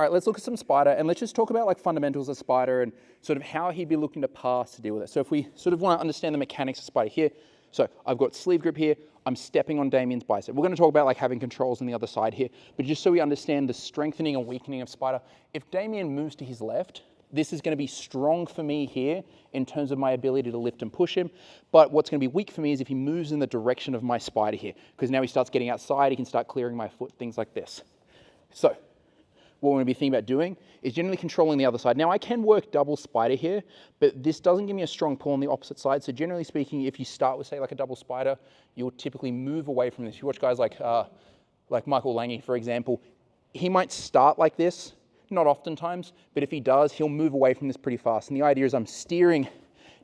All right, let's look at some spider and let's just talk about like fundamentals of spider and sort of how he'd be looking to pass to deal with it. So if we sort of want to understand the mechanics of spider here, so I've got sleeve grip here, I'm stepping on Damien's bicep. We're going to talk about like having controls on the other side here, but just so we understand the strengthening and weakening of spider, if Damien moves to his left, this is going to be strong for me here in terms of my ability to lift and push him. But what's going to be weak for me is if he moves in the direction of my spider here, because now he starts getting outside, he can start clearing my foot, things like this. So what we're going to be thinking about doing is generally controlling the other side. Now I can work double spider here, but this doesn't give me a strong pull on the opposite side. So generally speaking, if you start with say like a double spider, you'll typically move away from this. You watch guys like Michael Lange, for example, he might start like this, not oftentimes, but if he does, he'll move away from this pretty fast. And the idea is I'm steering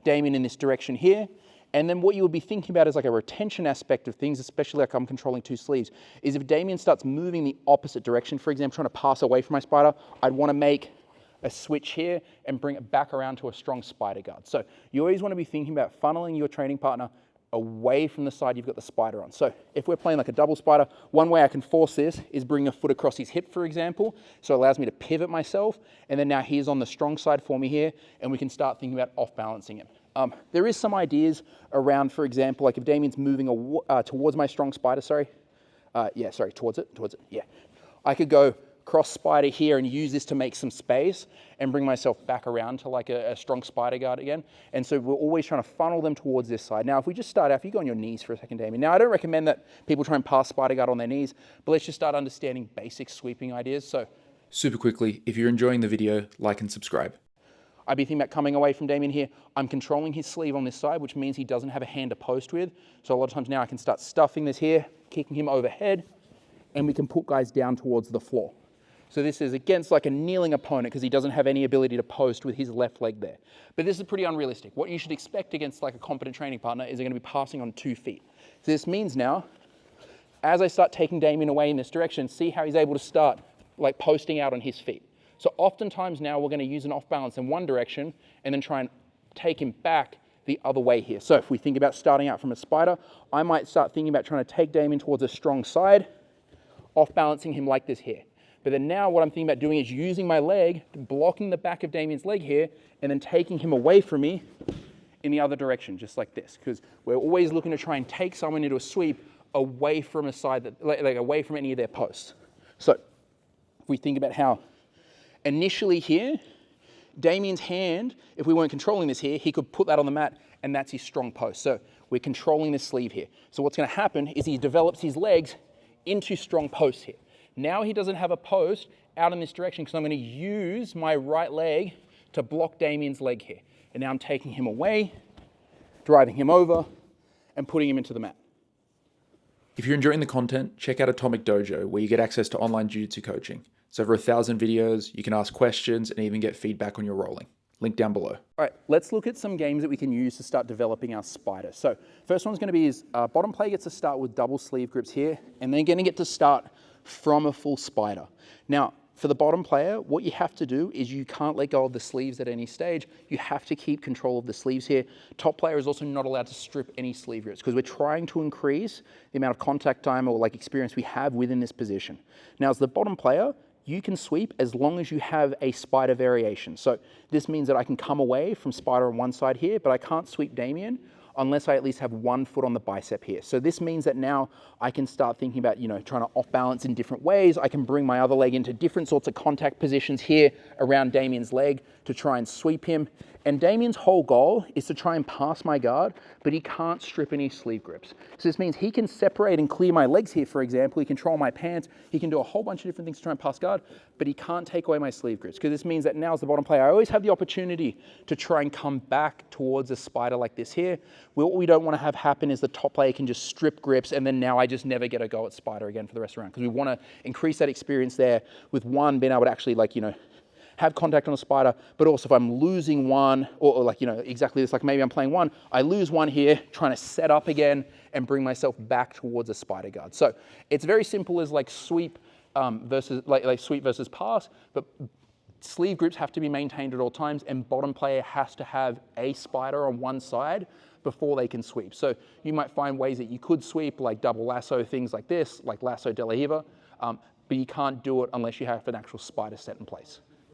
Damien in this direction here. And then what you would be thinking about is like a retention aspect of things, especially like I'm controlling two sleeves, is if Damien starts moving the opposite direction, for example, trying to pass away from my spider, I'd want to make a switch here and bring it back around to a strong spider guard. So you always want to be thinking about funneling your training partner away from the side you've got the spider on. So if we're playing like a double spider, one way I can force this is bring a foot across his hip, for example. So it allows me to pivot myself. And then now he's on the strong side for me here, and we can start thinking about off-balancing him. There is some ideas around, for example, like if Damien's moving towards my strong spider, towards it, yeah. I could go cross spider here and use this to make some space and bring myself back around to like a strong spider guard again. And so we're always trying to funnel them towards this side. Now, if we just start out, if you go on your knees for a second, Damien. Now, I don't recommend that people try and pass spider guard on their knees, but let's just start understanding basic sweeping ideas. So super quickly, if you're enjoying the video, like and subscribe. I'd be thinking about coming away from Damien here. I'm controlling his sleeve on this side, which means he doesn't have a hand to post with. So a lot of times now I can start stuffing this here, kicking him overhead, and we can put guys down towards the floor. So this is against like a kneeling opponent because he doesn't have any ability to post with his left leg there. But this is pretty unrealistic. What you should expect against like a competent training partner is they're going to be passing on 2 feet. So this means now, as I start taking Damien away in this direction, see how he's able to start like posting out on his feet. So oftentimes now we're going to use an off balance in one direction and then try and take him back the other way here. So if we think about starting out from a spider, I might start thinking about trying to take Damien towards a strong side, off balancing him like this here. But then now what I'm thinking about doing is using my leg, blocking the back of Damien's leg here, and then taking him away from me in the other direction, just like this. Because we're always looking to try and take someone into a sweep away from a side, that, like away from any of their posts. So if we think about how initially here, Damien's hand, if we weren't controlling this here, he could put that on the mat and that's his strong post. So we're controlling this sleeve here. So what's going to happen is he develops his legs into strong posts here. Now he doesn't have a post out in this direction because I'm going to use my right leg to block Damien's leg here. And now I'm taking him away, driving him over, and putting him into the mat. If you're enjoying the content, check out Atomic Dojo, where you get access to online jiu-jitsu coaching. It's over 1,000 videos, you can ask questions and even get feedback on your rolling. Link down below. All right, let's look at some games that we can use to start developing our spider. So first one's going to be is bottom player gets to start with double sleeve grips here, and they're going to get to start from a full spider. Now, for the bottom player, what you have to do is you can't let go of the sleeves at any stage. You have to keep control of the sleeves here. Top player is also not allowed to strip any sleeve grips because we're trying to increase the amount of contact time or like experience we have within this position. Now, as the bottom player, you can sweep as long as you have a spider variation. So this means that I can come away from spider on one side here, but I can't sweep Damien unless I at least have 1 foot on the bicep here. So this means that now I can start thinking about, trying to off balance in different ways. I can bring my other leg into different sorts of contact positions here around Damien's leg to try and sweep him. And Damien's whole goal is to try and pass my guard, but he can't strip any sleeve grips. So this means he can separate and clear my legs here, for example. He can control my pants. He can do a whole bunch of different things to try and pass guard, but he can't take away my sleeve grips because this means that now as the bottom player, I always have the opportunity to try and come back towards a spider like this here. What we don't want to have happen is the top player can just strip grips and then now I just never get a go at spider again for the rest of the round because we want to increase that experience there with one being able to actually have contact on a spider, but also if I'm losing one, or exactly this, like maybe I'm playing one, I lose one here, trying to set up again and bring myself back towards a spider guard. So it's very simple as like sweep versus sweep versus pass, but sleeve grips have to be maintained at all times and bottom player has to have a spider on one side before they can sweep. So you might find ways that you could sweep like double lasso, things like this, like lasso de la Hiva. but you can't do it unless you have an actual spider set in place.